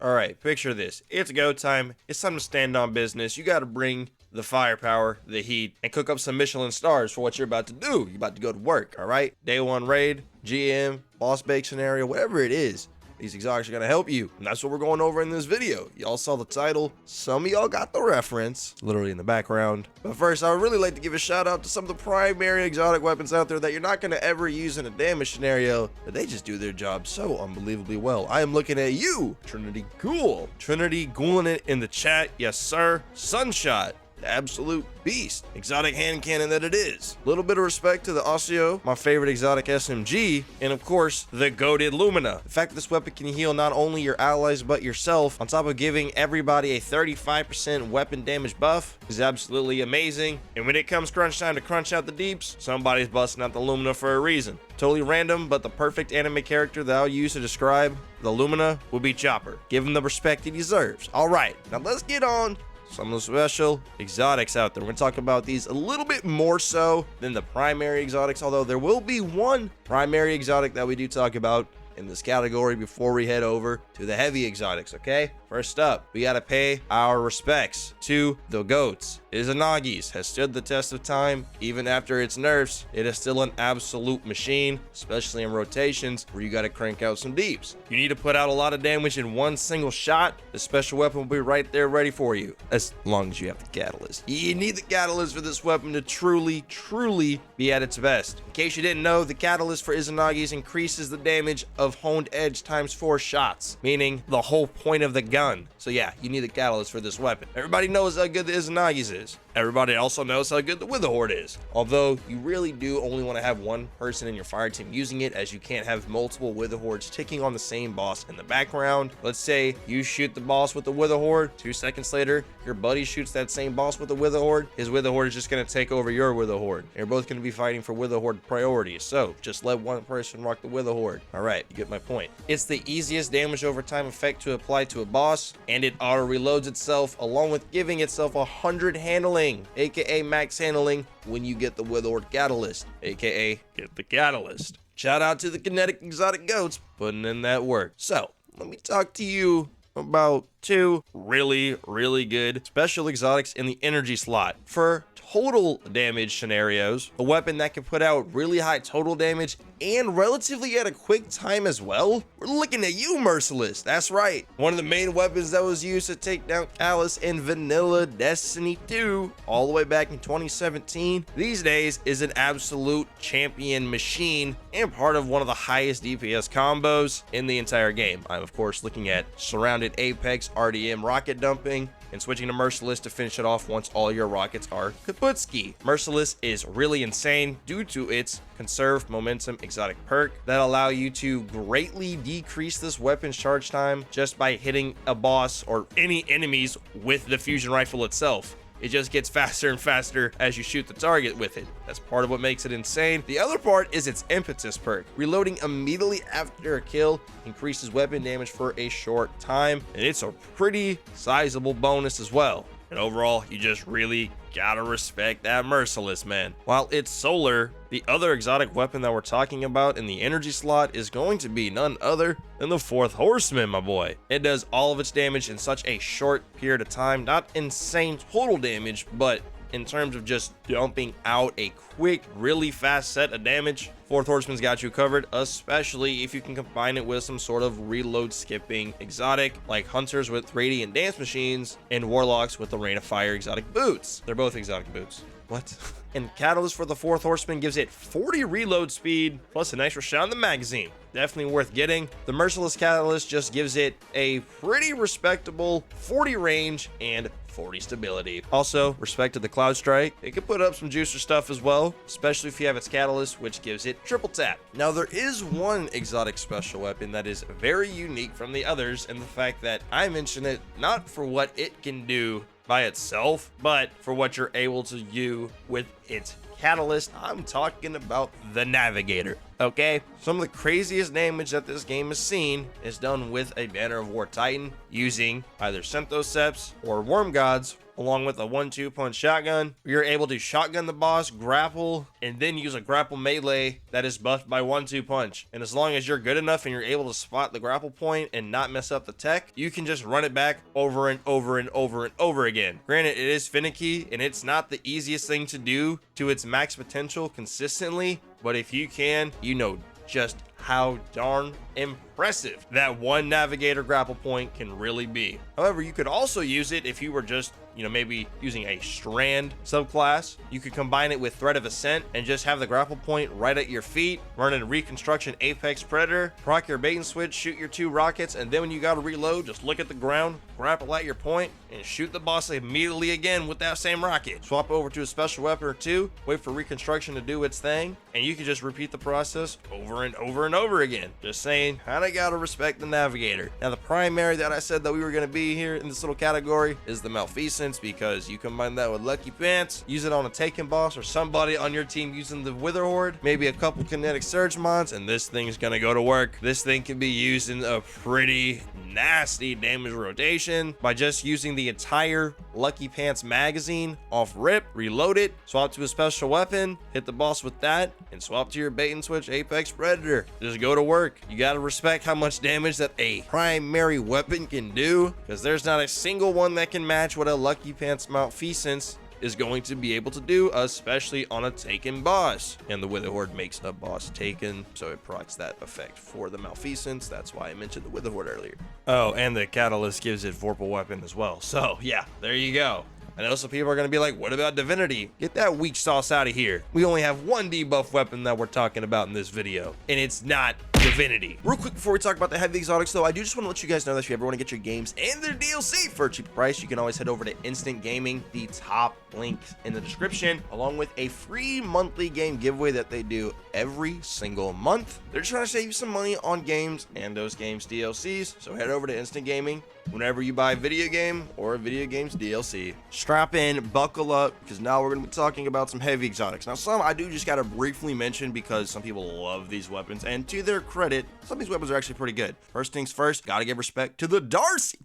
All right, picture this. It's go time. It's time to stand on business. You got to bring the firepower, the heat, and cook up some Michelin stars for what you're about to do. You're about to go to work, all right? Day one raid, GM, boss bake scenario, whatever it is. These exotics are going to help you, and that's what we're going over in this video. Y'all saw the title. Some of y'all got the reference, literally in the background. But first, I would really like to give a shout out to some of the primary exotic weapons out there that you're not going to ever use in a damage scenario, but they just do their job so unbelievably well. I am looking at you, Trinity Ghoul. Trinity Ghouling it in the chat. Yes, sir. Sunshot. The absolute beast, exotic hand cannon that it is. Little bit of respect to the Osseo, my favorite exotic SMG, and of course the goated Lumina. The fact that this weapon can heal not only your allies but yourself, on top of giving everybody a 35% weapon damage buff, is absolutely amazing. And when it comes crunch time to crunch out the deeps, somebody's busting out the Lumina for a reason. Totally random, but the perfect anime character that I'll use to describe the Lumina will be Chopper. Give him the respect he deserves. All right, now let's get on some of the special exotics out there. We're going to talk about these a little bit more so than the primary exotics, although there will be one primary exotic that we do talk about in this category before we head over to the heavy exotics, okay? First up, we gotta pay our respects to the GOATs. Izanagi's has stood the test of time. Even after its nerfs, it is still an absolute machine, especially in rotations where you gotta crank out some deeps. You need to put out a lot of damage in one single shot. The special weapon will be right there ready for you, as long as you have the catalyst. You need the catalyst for this weapon to truly be at its best. In case you didn't know, the catalyst for Izanagi's increases the damage of honed edge times 4 shots, meaning the whole point of the gun. So yeah, you need the catalyst for this weapon. Everybody knows how good the Izanagi's is. Everybody also knows how good the Witherhoard is. Although you really do only want to have one person in your fire team using it, as you can't have multiple Witherhoards ticking on the same boss in the background. Let's say you shoot the boss with the Witherhoard, 2 seconds later, your buddy shoots that same boss with the Witherhoard. His Witherhoard is just going to take over your Witherhoard. You're both going to be fighting for Witherhoard priorities. So just let one person rock the Witherhoard. All right, you get my point. It's the easiest damage over time effect to apply to a boss, and it auto reloads itself along with giving itself 100 handling, aka max handling, when you get the Witherhoard catalyst, aka get the catalyst. Shout out to the Kinetic exotic goats putting in that work. So let me talk to you about 2 really good special exotics in the energy slot. For total damage scenarios, a weapon that can put out really high total damage and relatively at a quick time as well, we're looking at you, Merciless. That's right, one of the main weapons that was used to take down Callus in vanilla Destiny 2 all the way back in 2017. These days is an absolute champion machine and part of one of the highest DPS combos in the entire game. I'm of course looking at Surrounded Apex RDM rocket dumping and switching to Merciless to finish it off once all your rockets are kaputski. Merciless is really insane due to its conserve momentum exotic perk that allow you to greatly decrease this weapon's charge time just by hitting a boss or any enemies with the fusion rifle itself. It just gets faster and faster as you shoot the target with it. That's part of what makes it insane. The other part is its impetus perk. Reloading immediately after a kill increases weapon damage for a short time, and it's a pretty sizable bonus as well. And overall, you just really gotta respect that Merciless, man. While it's solar, the other exotic weapon that we're talking about in the energy slot is going to be none other than the 4th Horseman, my boy. It does all of its damage in such a short period of time. Not insane total damage, but in terms of just dumping out a quick, really fast set of damage, 4th Horseman's got you covered, especially if you can combine it with some sort of reload skipping exotic, like Hunters with Radiant Dance Machines and Warlocks with the Rain of Fire exotic boots. They're both exotic boots. What? And Catalyst for the 4th Horseman gives it 40 reload speed, plus an extra shot in the magazine. Definitely worth getting. The Merciless Catalyst just gives it a pretty respectable 40 range and 40 stability. Also, respect to the Cloud Strike. It can put up some juicer stuff as well, especially if you have its Catalyst, which gives it triple tap. Now, there is one exotic special weapon that is very unique from the others in the fact that I mention it not for what it can do by itself, but for what you're able to do with its catalyst. I'm talking about the Navigator. Okay, some of the craziest damage that this game has seen is done with a Banner of War Titan using either Synthoceps or Worm Gods, along with a 1-2 punch shotgun. You're able to shotgun the boss, grapple, and then use a grapple melee that is buffed by 1-2 punch. And as long as you're good enough and you're able to spot the grapple point and not mess up the tech, you can just run it back over and over and over and over again. Granted, it is finicky and it's not the easiest thing to do to its max potential consistently, but if you can, you know just how darn impressive that one navigator grapple point can really be. However, you could also use it if you were just, maybe using a strand subclass. You could combine it with Threat of Ascent and just have the grapple point right at your feet, run in Reconstruction Apex Predator, proc your bait and switch, shoot your 2 rockets, and then when you gotta reload, just look at the ground, grapple at your point, and shoot the boss immediately again with that same rocket. Swap over to a special weapon or 2, wait for Reconstruction to do its thing, and you can just repeat the process over and over and over again. Just saying, kinda gotta respect the navigator. Now, the primary that I said that we were gonna be here in this little category is the Malfeasance, because you combine that with Lucky Pants, use it on a Taken boss or somebody on your team using the Wither Horde, maybe a couple Kinetic Surge mods, and this thing's gonna go to work. This thing can be used in a pretty nasty damage rotation by just using the entire Lucky Pants magazine off rip, reload it, swap to a special weapon, hit the boss with that, and swap to your bait and switch Apex Predator. Just go to work. You gotta respect how much damage that a primary weapon can do, because there's not a single one that can match what a Lucky Pants Malfeasance is going to be able to do, especially on a Taken boss. And the Wither Horde makes a boss Taken, so it procs that effect for the Malfeasance. That's why I mentioned the Wither Horde earlier. Oh, and the Catalyst gives it Vorpal Weapon as well. So yeah, there you go. I know some people are going to be like, what about Divinity? Get that weak sauce out of here. We only have one debuff weapon that we're talking about in this video, and it's not Divinity. Real quick before we talk about the Heavy Exotics though, I do just want to let you guys know that if you ever want to get your games and their DLC for a cheaper price, you can always head over to Instant Gaming, the top link in the description, along with a free monthly game giveaway that they do every single month. They're trying to save you some money on games and those games DLCs, so head over to Instant Gaming whenever you buy a video game or a video game's DLC. Strap in, buckle up, because now we're going to be talking about some Heavy Exotics. Now, some I do just got to briefly mention because some people love these weapons, and to their credit, some of these weapons are actually pretty good. First things first, gotta give respect to the Darcy.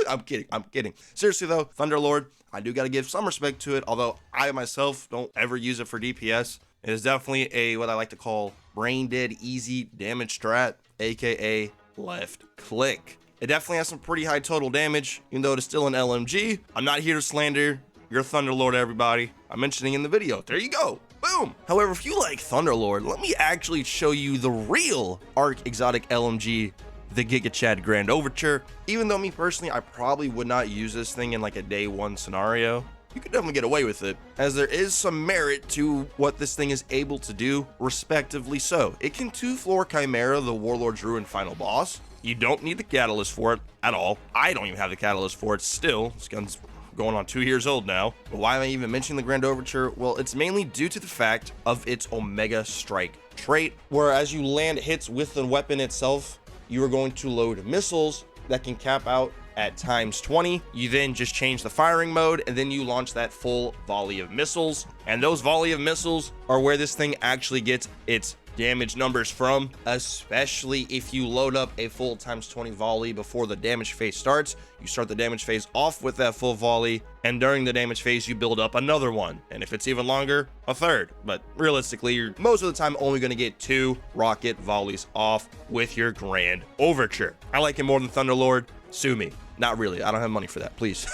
I'm kidding. Seriously though, Thunderlord, I do gotta give some respect to it, although I myself don't ever use it for DPS. It is definitely a, what I like to call, brain dead easy damage strat, aka left click. It definitely has some pretty high total damage, even though it is still an LMG. I'm not here to slander your Thunderlord, everybody. I'm mentioning in the video. There you go. Boom. However, if you like Thunderlord, let me actually show you the real Arc Exotic LMG, the Giga Chad Grand Overture. Even though me personally, I probably would not use this thing in like a day one scenario, you could definitely get away with it, as there is some merit to what this thing is able to do, respectively so. It can 2-floor Chimera the Warlord's Ruin final boss. You don't need the Catalyst for it at all. I don't even have the Catalyst for it still. This gun's going on 2 years old now. But why am I even mentioning the Grand Overture? Well, it's mainly due to the fact of its Omega Strike trait, where as you land hits with the weapon itself, you are going to load missiles that can cap out at times 20. You then just change the firing mode, and then you launch that full volley of missiles. And those volley of missiles are where this thing actually gets its damage numbers from, especially if you load up a full times 20 volley before the damage phase starts. You start the damage phase off with that full volley, and during the damage phase you build up another one, and if it's even longer, a third. But realistically, you're most of the time only going to get 2 rocket volleys off with your Grand Overture. I like it more than Thunderlord. Sue me. Not really. I don't have money for that, please.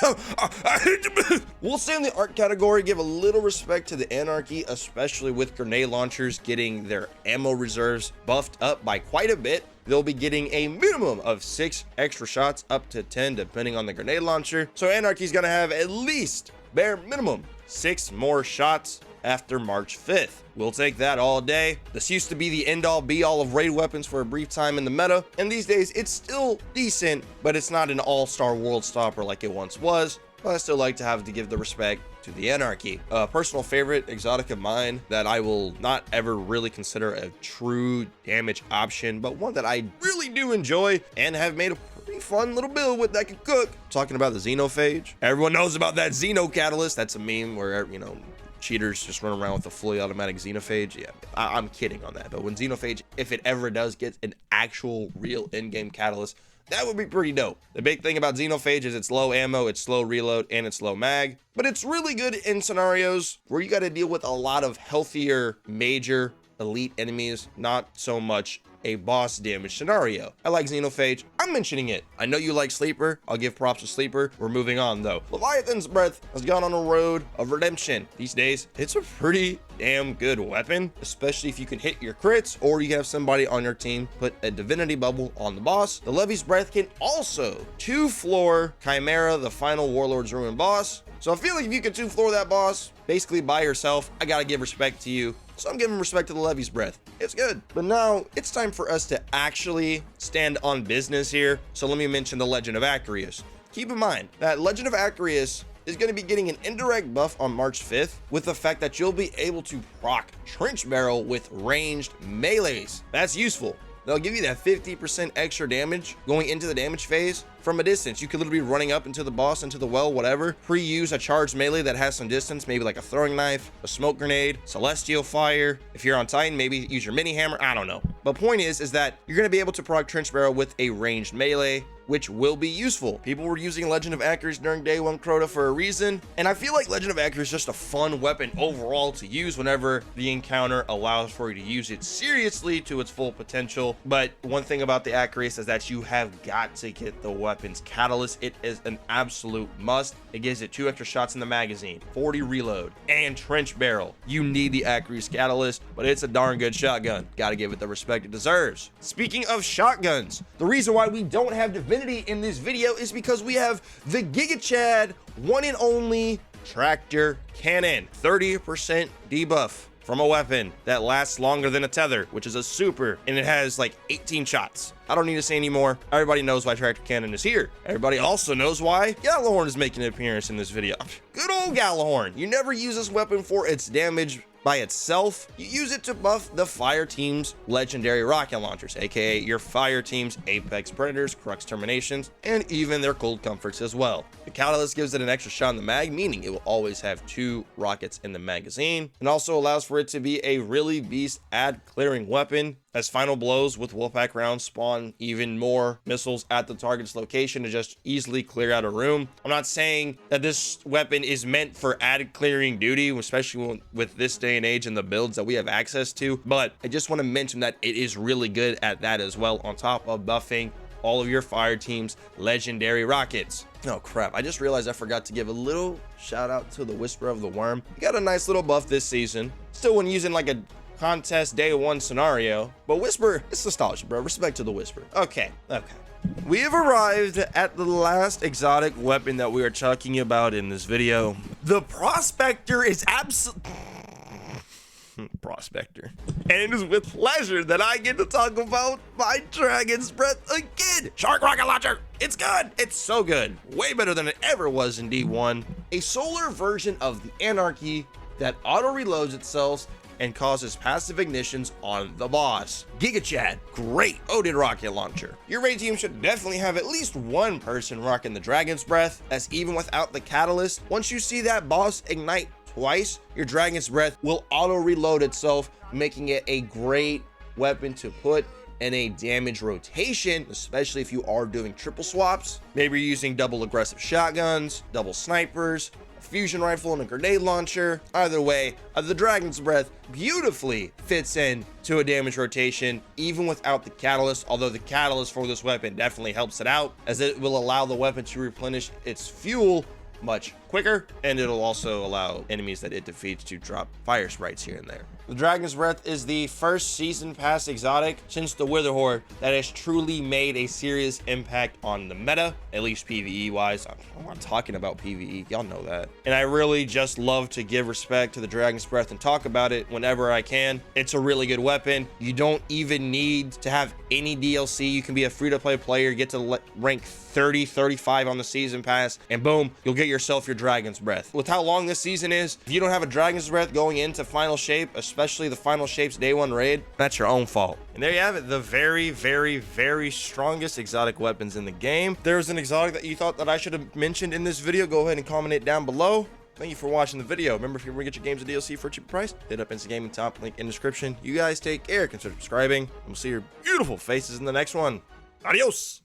We'll stay in the art category, give a little respect to the Anarchy, especially with grenade launchers getting their ammo reserves buffed up by quite a bit. They'll be getting a minimum of 6 extra shots, up to 10 depending on the grenade launcher. So Anarchy's gonna have at least, bare minimum, 6 more shots after March 5th. We'll take that all day. This used to be the end-all be-all of raid weapons for a brief time in the meta, and these days it's still decent, but it's not an all-star world stopper like it once was. But I still like to have to give the respect to the Anarchy. A personal favorite exotic of mine that I will not ever really consider a true damage option, but one that I really do enjoy and have made a pretty fun little build with that can cook. Talking about the Xenophage. Everyone knows about that Xeno Catalyst. That's a meme where, cheaters just run around with a fully automatic Xenophage. Yeah, I'm kidding on that. But when Xenophage, if it ever does get an actual real in-game catalyst, that would be pretty dope. The big thing about Xenophage is it's low ammo, it's slow reload, and it's low mag. But it's really good in scenarios where you got to deal with a lot of healthier, major, elite enemies, not so much a boss damage scenario. I like Xenophage. I'm mentioning it. I know you like Sleeper. I'll give props to Sleeper. We're moving on though. Leviathan's Breath has gone on a road of redemption. These days, it's a pretty damn good weapon, especially if you can hit your crits or you have somebody on your team put a divinity bubble on the boss. The Levy's Breath can also 2-floor Chimera, the final Warlord's Ruin boss. So I feel like if you can 2-floor that boss basically by yourself, I gotta give respect to you. So I'm giving respect to the Levy's Breath. It's good. But now it's time for us to actually stand on business here. So let me mention the Legend of Acreus. Keep in mind that Legend of Acreus is going to be getting an indirect buff on March 5th with the fact that you'll be able to proc Trench Barrel with ranged melees. That's useful. They'll give you that 50% extra damage going into the damage phase from a distance. You could literally be running up into the boss, into the well, whatever. Pre-use a charged melee that has some distance, maybe like a throwing knife, a smoke grenade, celestial fire. If you're on Titan, maybe use your mini hammer. I don't know. But point is that you're going to be able to proc Trench Barrel with a ranged melee, which will be useful. People were using Legend of Acreus during day 1 Crota for a reason, and I feel like Legend of Acreus is just a fun weapon overall to use whenever the encounter allows for you to use it seriously to its full potential. But one thing about the Acreus is that you have got to get the weapon's catalyst. It is an absolute must. It gives it 2 extra shots in the magazine, 40 reload, and Trench Barrel. You need the Acreus catalyst, but it's a darn good shotgun. Gotta give it the respect it deserves. Speaking of shotguns, the reason why we don't have Divinity in this video is because we have the Giga Chad one and only Tractor Cannon. 30% debuff from a weapon that lasts longer than a tether, which is a super, and it has like 18 shots. I don't need to say anymore. Everybody knows why Tractor Cannon is here. Everybody also knows why Gjallarhorn is making an appearance in this video. Good old Gjallarhorn. You never use this weapon for its damage by itself. You use it to buff the fire team's legendary rocket launchers, aka your fire team's Apex Predators, Crux Terminations, and even their Cold Comforts as well. The catalyst gives it an extra shot in the mag, meaning it will always have 2 rockets in the magazine, and also allows for it to be a really beast ad clearing weapon, as final blows with Wolfpack rounds spawn even more missiles at the target's location to just easily clear out a room. I'm not saying that this weapon is meant for ad clearing duty, especially with this day and age and the builds that we have access to, but I just want to mention that it is really good at that as well, on top of buffing all of your fire team's legendary rockets. Oh crap, I just realized I forgot to give a little shout out to the Whisper of the Worm. You got a nice little buff this season. Still when using like a contest day 1 scenario, but Whisper, it's nostalgia, bro. Respect to the Whisper. Okay. We have arrived at the last exotic weapon that we are talking about in this video. The Prospector is Prospector. And it is with pleasure that I get to talk about my Dragon's Breath again. Shark Rocket Launcher. It's good. It's so good. Way better than it ever was in D1. A solar version of the Anarchy that auto reloads itself and causes passive ignitions on the boss. Giga Chad, great Odin rocket launcher. Your raid team should definitely have at least 1 person rocking the Dragon's Breath, as even without the catalyst, once you see that boss ignite twice, your Dragon's Breath will auto reload itself, making it a great weapon to put in a damage rotation, especially if you are doing triple swaps. Maybe you're using double aggressive shotguns, double snipers, fusion rifle and a grenade launcher. Either way, the Dragon's Breath beautifully fits in to a damage rotation even without the catalyst, although the catalyst for this weapon definitely helps it out, as it will allow the weapon to replenish its fuel much quicker, and it'll also allow enemies that it defeats to drop fire sprites here and there. The Dragon's Breath is the first season pass exotic since the Wither Horde that has truly made a serious impact on the meta, at least PvE wise. I'm not talking about PvE, y'all know that. And I really just love to give respect to the Dragon's Breath and talk about it whenever I can. It's a really good weapon. You don't even need to have any DLC. You can be a free-to-play player, get to rank 30, 35 on the season pass, and boom, you'll get yourself your Dragon's Breath. With how long this season is, if you don't have a Dragon's Breath going into final shape, especially the final shape's day 1 raid, that's your own fault. And there you have it, the very, very, very strongest exotic weapons in the game. If there's an exotic that you thought that I should have mentioned in this video, go ahead and comment it down below. Thank you for watching the video. Remember, if you want to get your games and DLC for a cheaper price, hit up Instant Gaming Top, link in description. You guys take care, consider subscribing, and we'll see your beautiful faces in the next one. Adios!